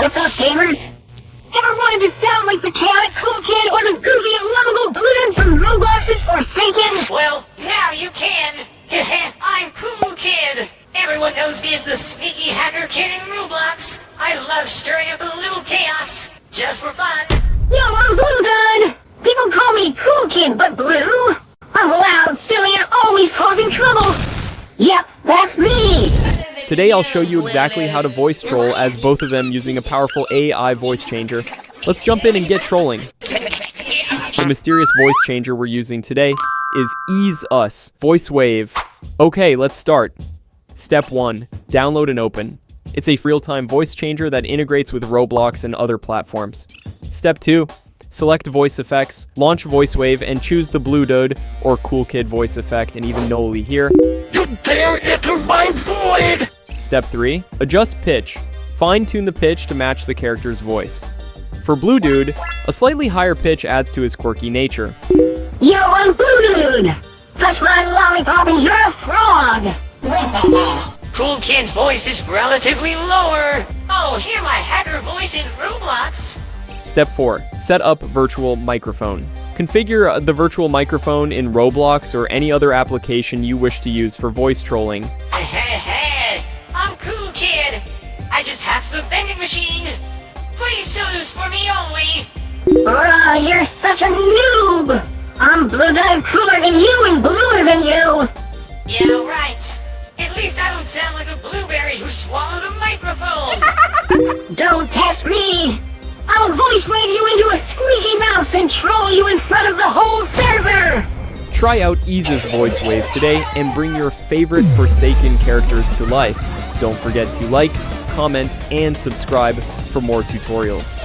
What's up, gamers? Ever wanted to sound like the chaotic cool kid or the goofy and lovable Bluudud from Roblox's Forsaken? Well, now you can! I'm Cool Kid! Everyone knows me as the sneaky hacker kid in Roblox. I love stirring up a little chaos, just for fun. Yo, I'm Bluudud! People call me Cool Kid, but Blue? I'm loud, silly, and always causing trouble! Yep, that's me! Today I'll show you exactly how to voice troll as both of them using a powerful AI voice changer. Let's jump in and get trolling. The mysterious voice changer we're using today is EaseUS VoiceWave. Okay, let's start. Step 1. Download and open. It's a real-time voice changer that integrates with Roblox and other platforms. Step 2. Select voice effects, launch VoiceWave, and choose the Bluudud or Cool Kid voice effect, and even Noli here. You dare enter my void! Step 3. Adjust pitch. Fine-tune the pitch to match the character's voice. For Bluudud, a slightly higher pitch adds to his quirky nature. Yo, I'm Bluudud! Touch my lollipop and you're a frog! Cool Kid's voice is relatively lower. Oh, hear my hacker voice in Roblox. Step 4. Set up virtual microphone. Configure the virtual microphone in Roblox or any other application you wish to use for voice trolling. Hey, I'm Cool Kid. I just hacked the vending machine. Please sodas for me only. Bruh, you're such a noob! I'm Bluudud, cooler than you and bluer than you! Yeah, right. At least I don't sound like a blueberry who swallowed a microphone. Don't test me! I'll voice wave you into a squeaky mouse and troll you in front of the whole server! Try out EaseUS VoiceWave today and bring your favorite Forsaken characters to life. Don't forget to like, comment, and subscribe for more tutorials.